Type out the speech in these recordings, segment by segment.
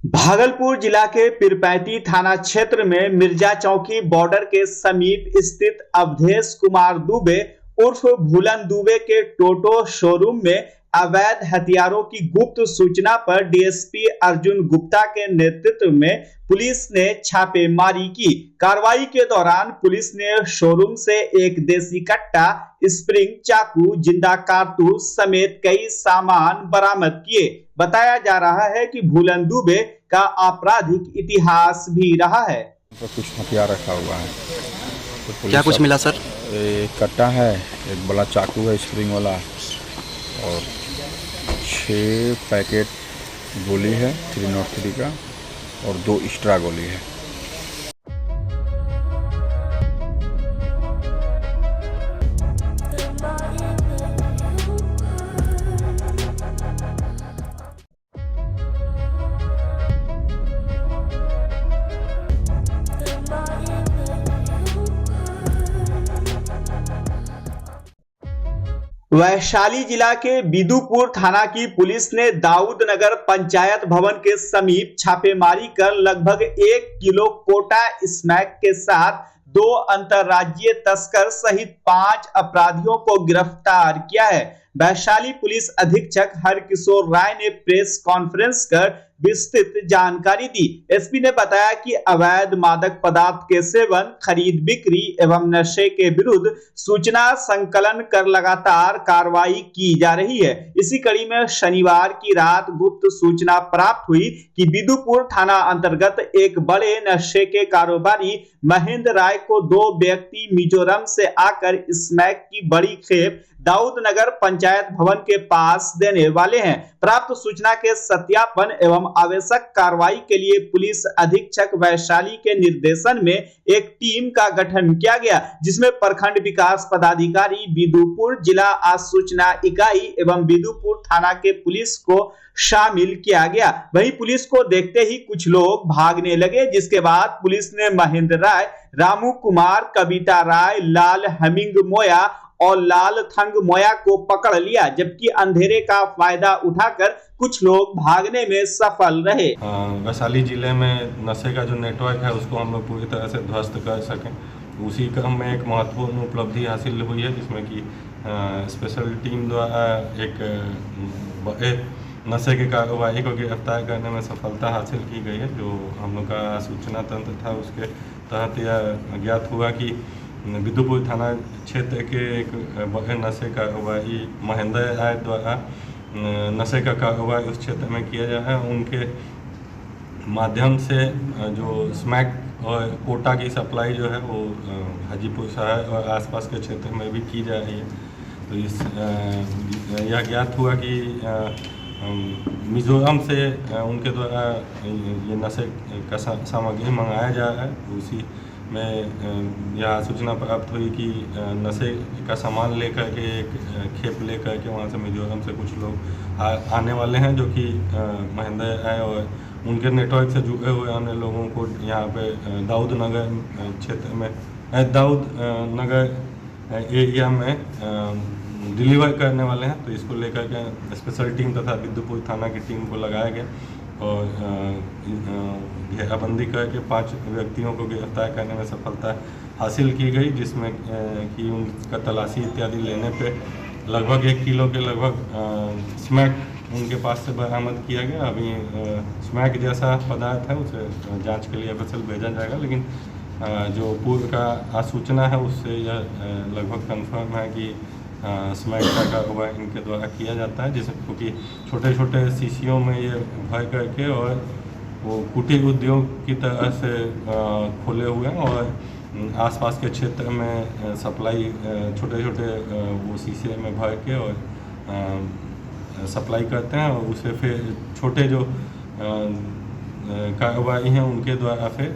भागलपुर जिला के पीरपैंती थाना क्षेत्र में मिर्जा चौकी बॉर्डर के समीप स्थित अवधेश कुमार दुबे उर्फ भूलन दुबे के टोटो शोरूम में अवैध हथियारों की गुप्त सूचना पर डीएसपी अर्जुन गुप्ता के नेतृत्व में पुलिस ने छापेमारी की। कार्रवाई के दौरान पुलिस ने शोरूम से एक देसी कट्टा, स्प्रिंग चाकू, जिंदा कारतूस समेत कई सामान बरामद किए। बताया जा रहा है कि भूलन दुबे का आपराधिक इतिहास भी रहा है। तो कुछ हथियार रखा हुआ है। तो क्या कुछ मिला सर? एक कट्टा है, एक बड़ा चाकू है स्प्रिंग वाला, और 6 पैकेट गोली है 303 का, और 2 एक्स्ट्रा गोली है। वैशाली जिला के बिदुपुर थाना की पुलिस ने दाऊद नगर पंचायत भवन के समीप छापेमारी कर लगभग 1 किलो कोटा स्मैक के साथ 2 अंतरराज्यीय तस्कर सहित 5 अपराधियों को गिरफ्तार किया है। वैशाली पुलिस अधीक्षक हरकिशोर राय ने प्रेस कॉन्फ्रेंस कर विस्तृत जानकारी दी। एसपी ने बताया कि अवैध मादक पदार्थ के सेवन, खरीद बिक्री एवं नशे के विरुद्ध सूचना संकलन कर लगातार कार्रवाई की जा रही है। इसी कड़ी में शनिवार की रात गुप्त सूचना प्राप्त हुई कि बिदुपुर थाना अंतर्गत एक बड़े नशे के कारोबारी महेंद्र राय को 2 व्यक्ति मिजोरम से आकर स्मैक की बड़ी खेप दाऊद नगर पंचायत भवन के पास देने वाले हैं। प्राप्त सूचना के सत्यापन एवं आवश्यक कार्रवाई के लिए पुलिस अधीक्षक वैशाली के निर्देशन में एक टीम का गठन किया गया, जिसमें प्रखंड विकास पदाधिकारी, बिदुपुर जिला आसूचना इकाई एवं बिदुपुर थाना के पुलिस को शामिल किया गया। वहीं पुलिस को देखते ही कुछ लोग भागने लगे, जिसके बाद पुलिस ने महेंद्र राय, रामू कुमार, कविता राय, लाल हमिंग मोया और लाल थंग मोया को पकड़ लिया, जबकि अंधेरे का फायदा उठाकर कुछ लोग भागने में सफल रहे। वैशाली जिले में नशे का जो नेटवर्क है उसको हम लोग पूरी तरह से ध्वस्त कर सकें, उसी क्रम में एक महत्वपूर्ण उपलब्धि हासिल हुई है, जिसमें कि स्पेशल टीम द्वारा एक नशे के कारोबारी को गिरफ्तार करने में सफलता हासिल की गई है। जो हम लोग का सूचना तंत्र था उसके तहत यह ज्ञात हुआ कि बिदुपुर थाना क्षेत्र के एक बड़े नशे कारोबारी महेंद्र राय द्वारा नशे का कारोबार उस क्षेत्र में किया जा रहा है। उनके माध्यम से जो स्मैक और कोटा की सप्लाई जो है वो हाजीपुर शहर और आसपास के क्षेत्र में भी की जा रही है। तो यह ज्ञात हुआ कि मिजोरम से उनके द्वारा ये नशे का सामग्री मंगाया जा रहा है। उसी में यह सूचना प्राप्त हुई कि नशे का सामान लेकर के एक खेप लेकर के वहाँ से मिजोरम से कुछ लोग आने वाले हैं, जो कि महेंद्र आए और उनके नेटवर्क से जुड़े हुए अन्य लोगों को यहाँ पे दाऊद नगर क्षेत्र में दाऊद नगर एरिया में डिलीवर करने वाले हैं। तो इसको लेकर के स्पेशल टीम तथा बिदुपुर थाना की टीम को लगाया गया और घेराबंदी करके 5 व्यक्तियों को गिरफ्तार करने में सफलता हासिल की गई, जिसमें कि उनका तलाशी इत्यादि लेने पे लगभग 1 किलो के लगभग स्मैक उनके पास से बरामद किया गया। अभी स्मैक जैसा पदार्थ है उसे जांच के लिए एफएसएल भेजा जाएगा, लेकिन जो पूर्व का आसूचना है उससे यह लगभग कन्फर्म है कि स्मैक का कारोबार इनके द्वारा किया जाता है, जिसमें क्योंकि छोटे छोटे शीशियों में ये भर करके और वो कुटीर उद्योग की तरह से खोले हुए हैं और आसपास के क्षेत्र में सप्लाई छोटे छोटे वो शीशे में भर के और सप्लाई करते हैं और उसे फिर छोटे जो कारोबारी हैं उनके द्वारा फिर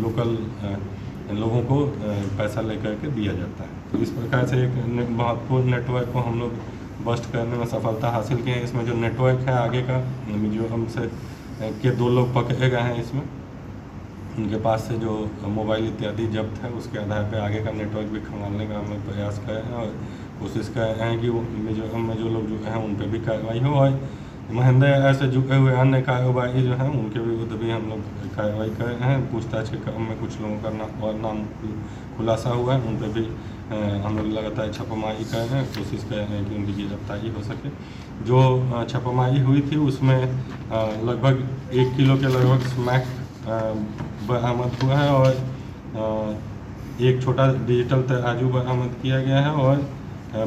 लोकल लोगों को पैसा लेकर के दिया जाता है। तो इस प्रकार से एक महत्वपूर्ण नेटवर्क को हम लोग बस्ट करने में सफलता हासिल की है। इसमें जो नेटवर्क है आगे का, मिजोरम से के 2 लोग पकड़े गए हैं। इसमें उनके पास से जो मोबाइल इत्यादि जब्त है उसके आधार पर आगे का नेटवर्क भी खंगालने का हम प्रयास कर रहे हैं और कोशिश कर रहे हैं कि मिजोरम में जो लोग जो हैं उन पर भी कार्रवाई हो और महेंद्र ऐसे जुड़े हुए अन्य कारोबारी जो हैं उनके विरुद्ध भी हम लोग कार्रवाई कर रहे हैं। पूछताछ के क्रम में कुछ लोगों का नाम खुलासा हुआ है, उन पर भी हम लोग लगातार छापामारी कर रहे हैं, कोशिश कर रहे हैं कि उनकी गिरफ्तारी हो सके। जो छापामारी हुई थी उसमें लगभग 1 किलो के लगभग स्मैक बरामद हुआ है और एक छोटा डिजिटल तराजू बरामद किया गया है और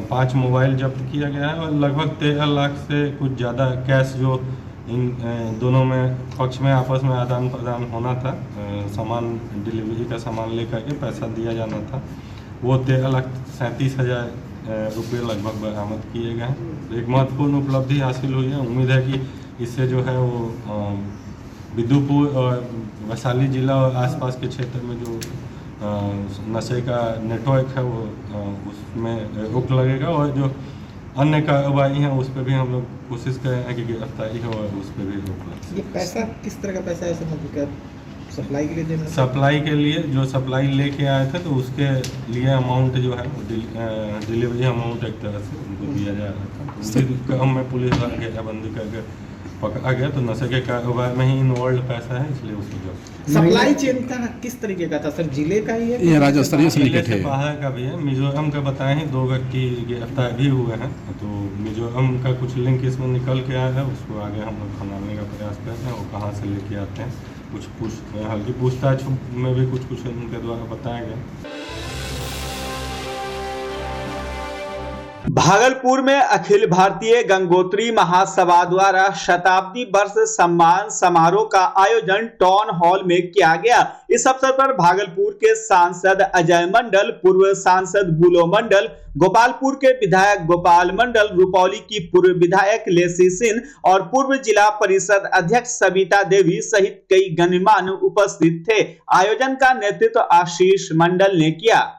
5 मोबाइल जब्त किया गया है और लगभग 13 लाख से कुछ ज़्यादा कैश जो इन दोनों में पक्ष में आपस में आदान प्रदान होना था, सामान डिलीवरी का सामान लेकर के पैसा दिया जाना था, वो 13,37,000 रुपये लगभग बरामद किए गए हैं। एक महत्वपूर्ण उपलब्धि हासिल हुई है। उम्मीद है कि इससे जो है वो बिदुपुर और वैशाली जिला और आसपास के क्षेत्र में जो नशे का नेटवर्क है वो उसमें रोक लगेगा और जो अन्य कारोबारी हैं उस पर भी हम लोग कोशिश कर रहे हैं कि गिरफ्तारी हो और उस पर भी रोक लगे। ये पैसा किस तरह का पैसा है? समझ सप्लाई के लिए देना? सप्लाई के लिए जो सप्लाई लेके आए थे तो उसके लिए अमाउंट जो है वो डिलीवरी अमाउंट एक तरह से उनको दिया जा रहा था। तो उसी क्रम में पुलिस घेराबंदी करके पकड़ा गया तो नशे के कारोबार में ही इन्वॉल्व पैसा है, इसलिए उसको जो सप्लाई चेन का किस तरीके का था सर? जिले का ही है? ये राज्य स्तरीय जिले से बाहर का भी है। मिजोरम का बताएं ही 2 व्यक्ति गिरफ्तार भी हुए हैं, तो मिजोरम का कुछ लिंक इसमें निकल के आया है, उसको आगे हम लोग खंगालने का प्रयास कर रहे हैं। वो कहाँ से लेके आते हैं, कुछ हल्की पूछताछ में भी कुछ उनके द्वारा बताया गया। भागलपुर में अखिल भारतीय गंगोत्री महासभा द्वारा शताब्दी वर्ष सम्मान समारोह का आयोजन टाउन हॉल में किया गया। इस अवसर पर भागलपुर के सांसद अजय मंडल, पूर्व सांसद बुलो मंडल, गोपालपुर के विधायक गोपाल मंडल, रुपौली की पूर्व विधायक लेसी सिंह और पूर्व जिला परिषद अध्यक्ष सविता देवी सहित कई गणमान्य उपस्थित थे। आयोजन का नेतृत्व आशीष मंडल ने किया।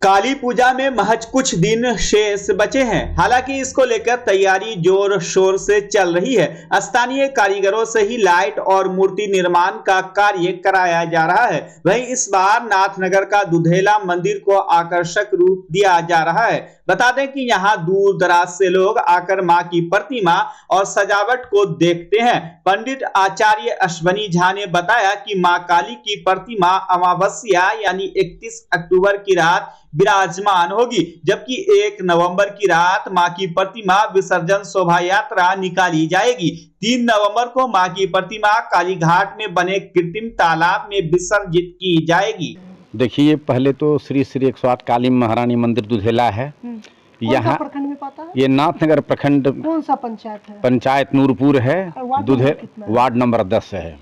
काली पूजा में महज कुछ दिन शेष बचे हैं। हालांकि इसको लेकर तैयारी जोर शोर से चल रही है। स्थानीय कारीगरों से ही लाइट और मूर्ति निर्माण का कार्य कराया जा रहा है। वहीं इस बार नाथनगर का दुधेला मंदिर को आकर्षक रूप दिया जा रहा है। बता दें कि यहाँ दूर दराज से लोग आकर मां की प्रतिमा और सजावट को देखते हैं। पंडित आचार्य अश्वनी झा ने बताया कि मां काली की प्रतिमा अमावस्या यानी 31 अक्टूबर की रात विराजमान होगी, जबकि 1 नवंबर की रात मां की प्रतिमा विसर्जन शोभा यात्रा निकाली जाएगी। 3 नवंबर को मां की प्रतिमा कालीघाट में बने कृत्रिम तालाब में विसर्जित की जाएगी। देखिए, पहले तो श्री श्री 108 काली महारानी मंदिर दुधेला है। यहाँ प्रखंड में पता है? ये नाथनगर प्रखंड। कौन सा पंचायत है? पंचायत नूरपुर है, वार्ड नंबर 10 है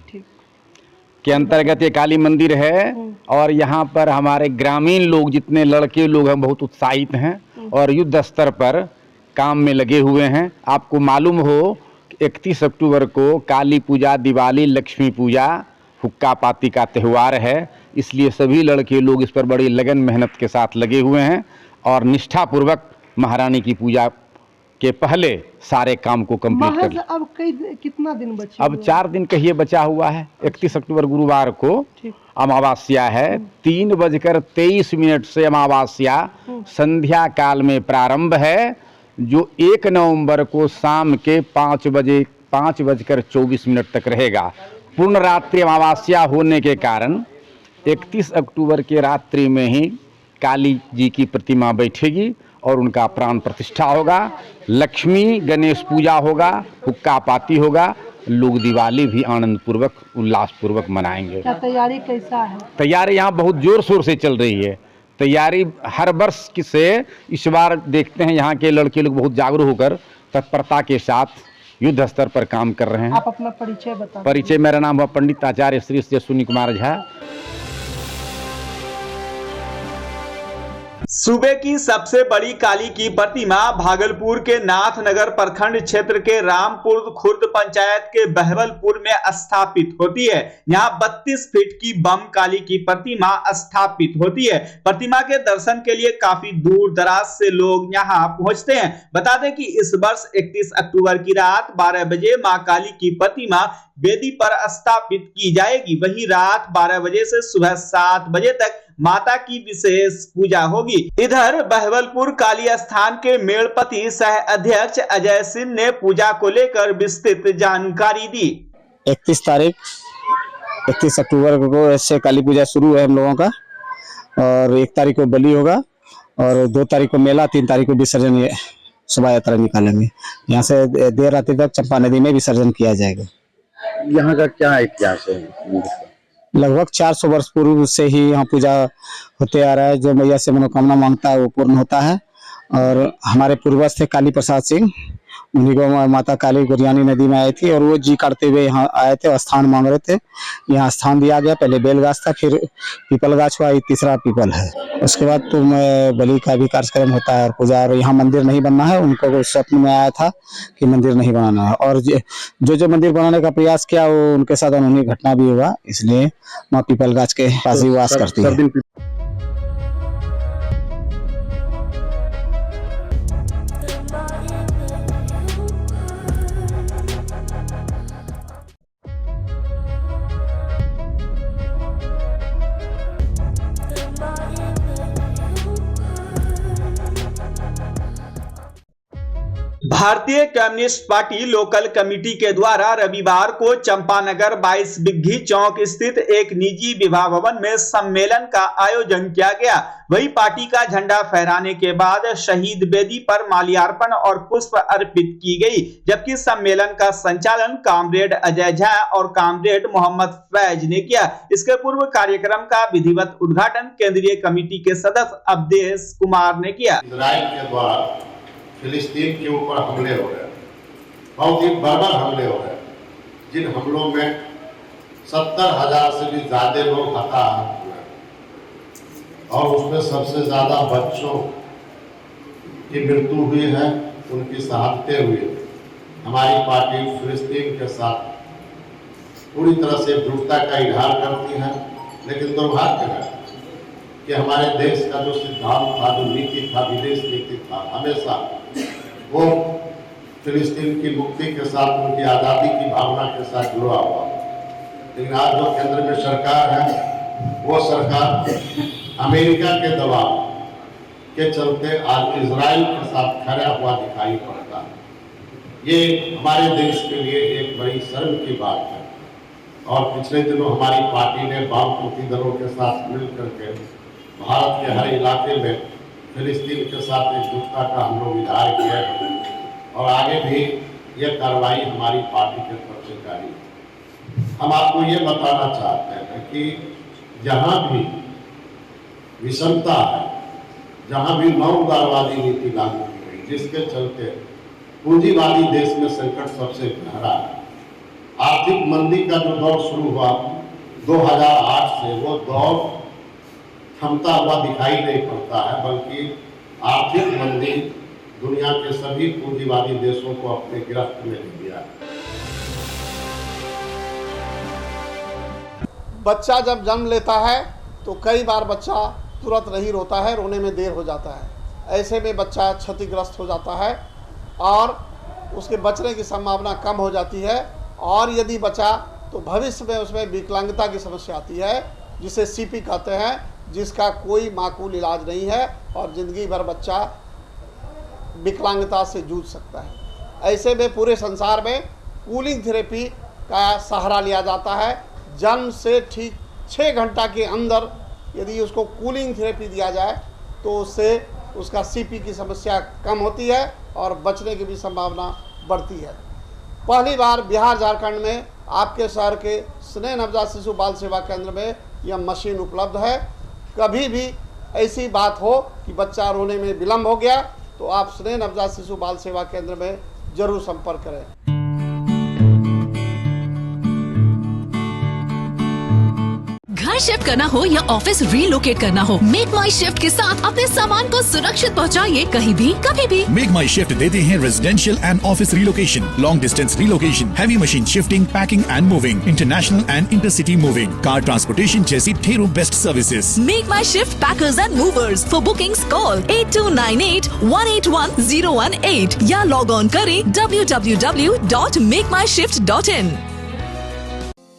के अंतर्गत ये काली मंदिर है। और यहाँ पर हमारे ग्रामीण लोग, जितने लड़के लोग हैं, बहुत उत्साहित हैं और युद्ध स्तर पर काम में लगे हुए हैं। आपको मालूम हो 31 अक्टूबर को काली पूजा, दिवाली, लक्ष्मी पूजा, हुक्का पाती का त्यौहार है, इसलिए सभी लड़के लोग इस पर बड़ी लगन मेहनत के साथ लगे हुए हैं और निष्ठापूर्वक महारानी की पूजा के पहले सारे काम को कंप्लीट कर। अब कितना दिन बचे? अब 4 दिन कहिए बचा हुआ है। 31 अक्टूबर गुरुवार को अमावस्या है। 3:23 से अमावस्या संध्या काल में प्रारंभ है, जो 1 नवंबर को शाम के 5:24 तक रहेगा। पूर्ण रात्रि अमावस्या होने के कारण 31 अक्टूबर के रात्रि में ही काली जी की प्रतिमा बैठेगी और उनका प्राण प्रतिष्ठा होगा। लक्ष्मी गणेश पूजा होगा, हुक्का पाती होगा, लोग दिवाली भी आनंद पूर्वक उल्लासपूर्वक मनाएंगे। क्या तैयारी कैसा है? तैयारी यहाँ बहुत जोर शोर से चल रही है। तैयारी हर वर्ष से इस बार देखते हैं यहाँ के लड़के लोग बहुत जागरूक होकर तत्परता के साथ युद्ध स्तर पर काम कर रहे हैं। आप अपना परिचय बताएं। परिचय, मेरा नाम है पंडित आचार्य श्री अश्विनी कुमार झा। सूबे की सबसे बड़ी काली की प्रतिमा भागलपुर के नाथनगर प्रखंड क्षेत्र के रामपुर खुर्द पंचायत के बहवलपुर में स्थापित होती है। यहाँ 32 फीट की बम काली की प्रतिमा स्थापित होती है। प्रतिमा के दर्शन के लिए काफी दूर दराज से लोग यहाँ पहुंचते हैं। बता दें कि इस वर्ष 31 अक्टूबर की रात 12 बजे मां काली की प्रतिमा वेदी पर स्थापित की जाएगी। वहीं रात 12 बजे से सुबह 7 बजे तक माता की विशेष पूजा होगी। इधर बहवलपुर काली स्थान के मेड़पति सह अध्यक्ष अजय सिंह ने पूजा को लेकर विस्तृत जानकारी दी। 31 अक्टूबर को ऐसे काली पूजा शुरू है हम लोगों का, और 1 तारीख को बलि होगा और 2 तारीख को मेला, 3 तारीख को विसर्जन शोभा यात्रा निकालेंगे। यहाँ से देर रात्रि तक चंपा नदी में विसर्जन किया जाएगा। यहाँ का क्या इतिहास है? लगभग 400 वर्ष पूर्व से ही यहाँ पूजा होते आ रहा है। जो मैया से मनोकामना मांगता है वो पूर्ण होता है। और हमारे पूर्वज थे काली प्रसाद सिंह, उन्हीं को माता काली गुरियानी नदी में आई थी और वो जी काटते हुए यहाँ आए थे, स्थान मांग रहे थे। यहाँ स्थान दिया गया। पहले बेल गाछ था, फिर पीपल गाछ हुआ, तीसरा पीपल है। उसके बाद तो बलि का भी कार्यक्रम होता है और पूजा। और यहाँ मंदिर नहीं बनना है, उनको स्वप्न में आया था कि मंदिर नहीं बनाना है, और जो मंदिर बनाने का प्रयास किया वो उनके साथ अनहोनी घटना भी हुआ, इसलिए माँ पीपल गाछ के पास ही वास करती है। भारतीय कम्युनिस्ट पार्टी लोकल कमेटी के द्वारा रविवार को चंपानगर 22 बिग्घी चौक स्थित एक निजी विवाह भवन में सम्मेलन का आयोजन किया गया। वही पार्टी का झंडा फहराने के बाद शहीद बेदी पर माल्यार्पण और पुष्प अर्पित की गई, जबकि सम्मेलन का संचालन कामरेड अजय झा और कामरेड मोहम्मद फैज ने किया। इसके पूर्व कार्यक्रम का विधिवत उद्घाटन केंद्रीय कमेटी के सदस्य अवधेश कुमार ने किया। इजराइल के द्वारा फिलिस्तीन के ऊपर हमले हो रहे, बहुत ही बर्बर हमले हो रहे, जिन हमलों में 70,000 से भी ज्यादा लोग हताहत हुए और उसमें सबसे ज्यादा बच्चों की मृत्यु हुई है, उनकी शहादतें हुई। हमारी पार्टी फिलिस्तीन के साथ पूरी तरह से दृढ़ता का इजहार करती है, लेकिन दुर्भाग्य है कि हमारे देश का जो सिद्धांत था, जो नीति था, विदेश नीति था, हमेशा वो फिलिस्तीन की मुक्ति के साथ, उनकी आज़ादी की भावना के साथ जुड़ा हुआ। लेकिन आज जो केंद्र में सरकार है, वो सरकार अमेरिका के दबाव के चलते आज इजराइल के साथ खड़ा हुआ दिखाई पड़ता है। ये हमारे देश के लिए एक बड़ी शर्म की बात है। और पिछले दिनों हमारी पार्टी ने वामपंथी दलों के साथ मिलकर के भारत के हर इलाके में फिलिस्तीन के साथ एकजुटता का हम लोग इजहार किया है, और आगे भी ये कार्रवाई हमारी पार्टी के तरफ से जारी है। हम आपको ये बताना चाहते हैं कि जहाँ भी विषमता है, जहाँ भी नौ उदारवादी नीति लागू की गई, जिसके चलते पूंजीवादी देश में संकट सबसे गहरा है। आर्थिक मंदी का जो दौर शुरू हुआ 2008 से, वो दौर थमता हुआ दिखाई नहीं पड़ता है, बल्कि आर्थिक मंदी दुनिया के सभी पूंजीवादी देशों को अपने गिरफ्त में ले लिया है। बच्चा जब जन्म लेता है तो कई बार बच्चा तुरंत नहीं रोता है, रोने में देर हो जाता है। ऐसे में बच्चा क्षतिग्रस्त हो जाता है और उसके बचने की संभावना कम हो जाती है। और यदि बचा तो भविष्य में उसमें विकलांगता की समस्या आती है, जिसे सीपी कहते हैं, जिसका कोई माकूल इलाज नहीं है और ज़िंदगी भर बच्चा विकलांगता से जूझ सकता है। ऐसे में पूरे संसार में कूलिंग थेरेपी का सहारा लिया जाता है। जन्म से ठीक 6 घंटा के अंदर यदि उसको कूलिंग थेरेपी दिया जाए तो उससे उसका सीपी की समस्या कम होती है और बचने की भी संभावना बढ़ती है। पहली बार बिहार झारखंड में आपके शहर के स्नेह नवजात शिशु बाल सेवा केंद्र में यह मशीन उपलब्ध है। कभी भी ऐसी बात हो कि बच्चा रोने में विलम्ब हो गया तो आप स्नेह नवजात शिशु बाल सेवा केंद्र में जरूर संपर्क करें। घर घर शिफ्ट करना हो या ऑफिस रीलोकेट करना हो, मेक माई शिफ्ट के साथ अपने सामान को सुरक्षित पहुंचाइए कहीं भी कभी भी। मेक माई शिफ्ट देते हैं residential and office relocation, long distance relocation, heavy machine shifting, packing and moving, international and intercity moving, car transportation जैसी ढेरों best services. Make my shift packers and movers. For bookings call 8298-181-018 या log on करें www.makemyshift.in।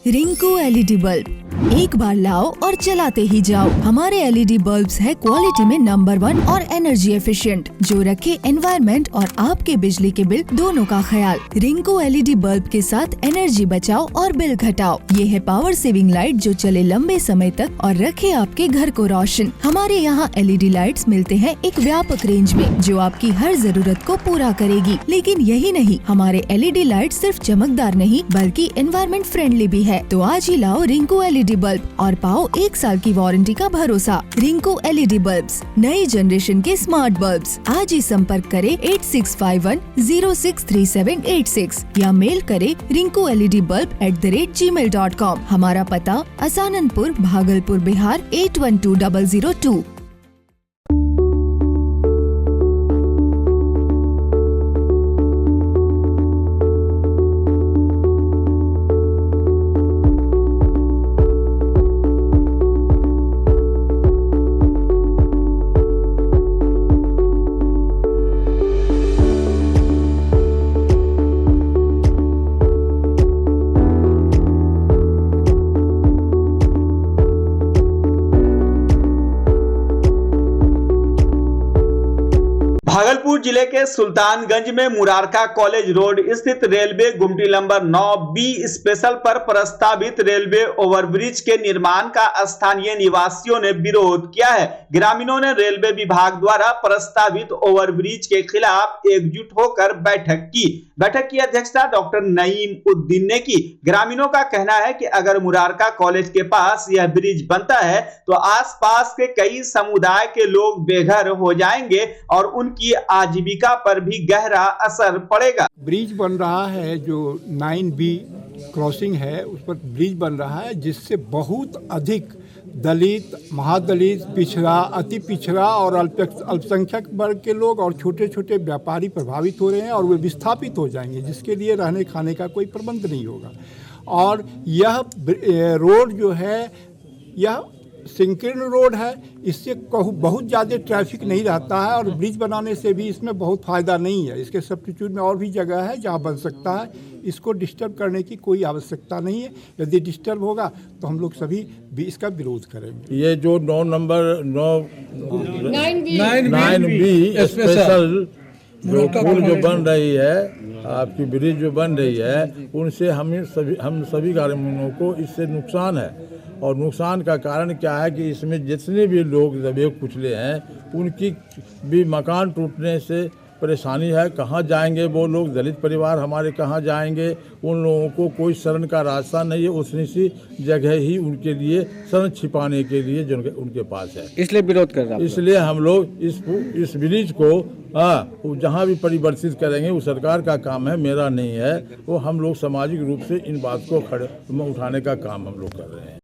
Rinku LED bulb, एक बार लाओ और चलाते ही जाओ। हमारे एलईडी बल्ब्स है क्वालिटी में नंबर 1 और एनर्जी एफिशिएंट, जो रखे एनवायरनमेंट और आपके बिजली के बिल दोनों का ख्याल। रिंकू एलईडी बल्ब के साथ एनर्जी बचाओ और बिल घटाओ। ये है पावर सेविंग लाइट जो चले लंबे समय तक और रखे आपके घर को रोशन। हमारे यहाँ एलईडी लाइट्स मिलते हैं एक व्यापक रेंज में, जो आपकी हर जरूरत को पूरा करेगी। लेकिन यही नहीं, हमारे एलईडी लाइट सिर्फ चमकदार नहीं बल्कि एनवायरनमेंट फ्रेंडली भी है। तो आज ही लाओ रिंकू एलईडी बल्ब और पाओ 1 साल की वारंटी का भरोसा। रिंकू एलईडी बल्ब्स, नई जनरेशन के स्मार्ट बल्ब्स। आज ही संपर्क करें 8651063786 या मेल करें rinkooledbulb@gmail.com। हमारा पता असाननपुर, भागलपुर, बिहार 812002। भागलपुर जिले के सुल्तानगंज में मुरारका कॉलेज रोड स्थित रेलवे गुमटी नंबर 9B स्पेशल पर प्रस्तावित रेलवे ओवरब्रिज के निर्माण का स्थानीय निवासियों ने विरोध किया है। ग्रामीणों ने रेलवे विभाग द्वारा प्रस्तावित ओवरब्रिज के खिलाफ एकजुट होकर बैठक की। बैठक की अध्यक्षता डॉक्टर नईम उद्दीन ने की। ग्रामीणों का कहना है कि अगर मुरारका कॉलेज के पास यह ब्रिज बनता है तो आसपास के कई समुदाय के लोग बेघर हो जाएंगे और उनकी आजीविका पर भी गहरा असर पड़ेगा। ब्रिज बन रहा है, जो 9B क्रॉसिंग है उस पर ब्रिज बन रहा है, जिससे बहुत अधिक दलित, महादलित, पिछड़ा, अति पिछड़ा और अल्पसंख्यक वर्ग के लोग और छोटे छोटे व्यापारी प्रभावित हो रहे हैं और वे विस्थापित हो जाएंगे, जिसके लिए रहने खाने का कोई प्रबंध नहीं होगा। और यह रोड जो है यह संकीर्ण रोड है, इससे बहुत ज़्यादा ट्रैफिक नहीं रहता है और ब्रिज बनाने से भी इसमें बहुत फ़ायदा नहीं है। इसके सब्स्टिट्यूट में और भी जगह है जहाँ बन सकता है, इसको डिस्टर्ब करने की कोई आवश्यकता नहीं है। यदि डिस्टर्ब होगा तो हम लोग सभी भी इसका विरोध करेंगे। ये जो 9B स्पेशल जो पुल जो बन रही है, आपकी ब्रिज जो बन रही है, उनसे हम सभी ग्रामीणों को इससे नुकसान है। और नुकसान का कारण क्या है कि इसमें जितने भी लोग दबे कुचले हैं उनकी भी मकान टूटने से परेशानी है। कहाँ जाएंगे वो लोग, दलित परिवार हमारे कहाँ जाएंगे? उन लोगों को कोई शरण का रास्ता नहीं है। उतनी सी जगह ही उनके लिए शरण छिपाने के लिए जो उनके पास है, इसलिए विरोध कर रहा है। इसलिए हम लोग इस ब्रिज को जहाँ भी परिवर्तित करेंगे वो सरकार का काम है, मेरा नहीं है। वो हम लोग सामाजिक रूप से इन बात को उठाने का काम हम लोग कर रहे हैं।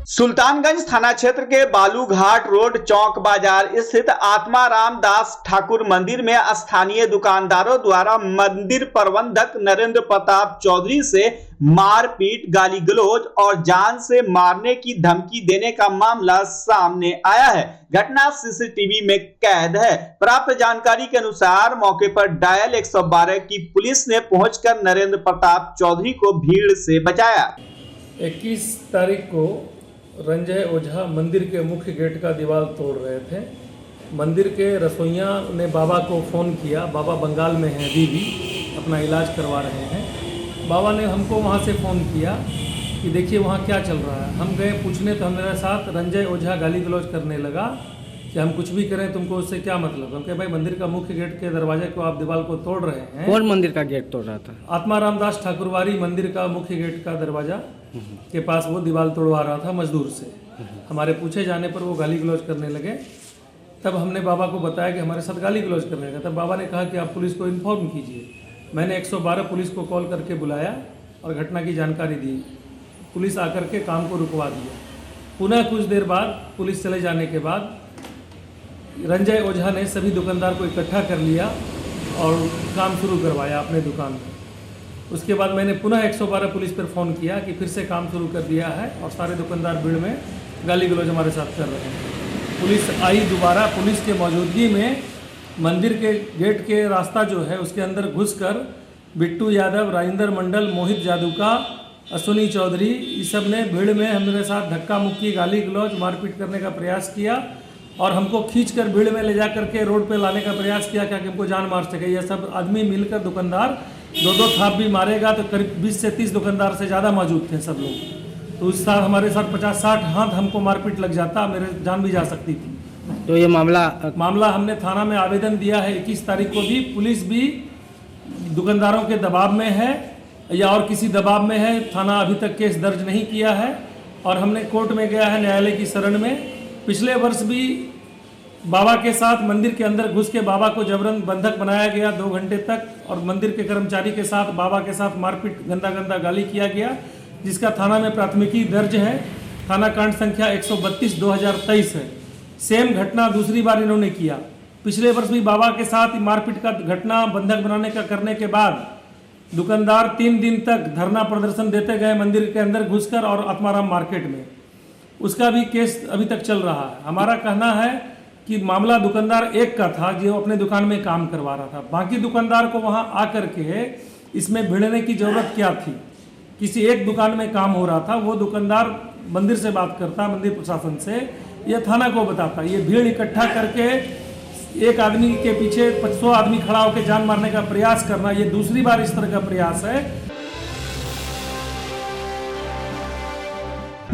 सुल्तानगंज थाना क्षेत्र के बालूघाट रोड चौक बाजार स्थित आत्माराम दास ठाकुर मंदिर में स्थानीय दुकानदारों द्वारा मंदिर प्रबंधक नरेंद्र प्रताप चौधरी से मारपीट, गाली गलौज और जान से मारने की धमकी देने का मामला सामने आया है। घटना सीसीटीवी में कैद है। प्राप्त जानकारी के अनुसार मौके पर डायल 112 की पुलिस ने पहुंचकर नरेंद्र प्रताप चौधरी को भीड़ से बचाया। 21 तारीख को रंजय ओझा मंदिर के मुख्य गेट का दीवार तोड़ रहे थे। मंदिर के रसोइया ने बाबा को फ़ोन किया। बाबा बंगाल में हैं, अभी भी अपना इलाज करवा रहे हैं। बाबा ने हमको वहाँ से फ़ोन किया कि देखिए वहाँ क्या चल रहा है। हम गए पूछने, तो मेरे साथ रंजय ओझा गाली गलौज करने लगा कि हम कुछ भी करें तुमको उससे क्या मतलब। हम कहे भाई मंदिर का मुख्य गेट के दरवाजे को आप दीवार को तोड़ रहे हैं। कौन मंदिर का गेट तोड़ रहा था? आत्मा रामदास ठाकुरवारी मंदिर का मुख्य गेट का दरवाजा के पास वो दीवार तोड़वा रहा था मजदूर से। हमारे पूछे जाने पर वो गाली गलौज करने लगे। तब हमने बाबा को बताया कि हमारे साथ गाली गलौज करने लगा। तब बाबा ने कहा कि आप पुलिस को इन्फॉर्म कीजिए। मैंने 112 पुलिस को कॉल करके बुलाया और घटना की जानकारी दी। पुलिस आकर के काम को रुकवा दिया। पुनः कुछ देर बाद पुलिस चले जाने के बाद रंजय ओझा ने सभी दुकानदार को इकट्ठा कर लिया और काम शुरू करवाया अपने दुकान में। उसके बाद मैंने पुनः 112 पुलिस पर फ़ोन किया कि फिर से काम शुरू कर दिया है और सारे दुकानदार भीड़ में गाली गलौज हमारे साथ कर रहे हैं। पुलिस आई दोबारा। पुलिस के मौजूदगी में मंदिर के गेट के रास्ता जो है उसके अंदर घुसकर बिट्टू यादव, राजेंद्र मंडल, मोहित जादूका, अश्विनी चौधरी, इस सब ने भीड़ में हमारे साथ धक्का मुक्की, गाली गलौज, मारपीट करने का प्रयास किया और हमको खींचकर भीड़ में ले जा करके रोड पे लाने का प्रयास किया कि हमको जान मार सके। यह सब आदमी मिलकर दुकानदार 2-2 थाप भी मारेगा तो करीब 20 से 30 दुकानदार से ज़्यादा मौजूद थे सब लोग। तो उस साथ हमारे साथ 50-60 हाथ हमको मारपीट लग जाता, मेरे जान भी जा सकती थी। तो ये मामला हमने थाना में आवेदन दिया है 21 तारीख को भी। पुलिस भी दुकानदारों के दबाव में है या और किसी दबाव में है। थाना अभी तक केस दर्ज नहीं किया है और हमने कोर्ट में गया है न्यायालय की शरण में। पिछले वर्ष भी बाबा के साथ मंदिर के अंदर घुस के बाबा को जबरन बंधक बनाया गया 2 घंटे तक और मंदिर के कर्मचारी के साथ बाबा के साथ मारपीट, गंदा गंदा गाली किया गया, जिसका थाना में प्राथमिकी दर्ज है। थाना कांड संख्या 132/2023 है। सेम घटना दूसरी बार इन्होंने किया। पिछले वर्ष भी बाबा के साथ मारपीट का घटना बंधक बनाने का करने के बाद दुकानदार 3 दिन तक धरना प्रदर्शन देते गए मंदिर के अंदर घुसकर और आत्माराम मार्केट में। उसका भी केस अभी तक चल रहा है। हमारा कहना है कि मामला दुकानदार एक का था जो अपने दुकान में काम करवा रहा था। बाकी दुकानदार को वहां आकर के इसमें भिड़ने की जरूरत क्या थी? किसी एक दुकान में काम हो रहा था, वो दुकानदार मंदिर से बात करता, मंदिर प्रशासन से, यह थाना को बताता। ये भीड़ इकट्ठा करके एक आदमी के पीछे 500 आदमी खड़ा होकर जान मारने का प्रयास करना, ये दूसरी बार इस तरह का प्रयास है।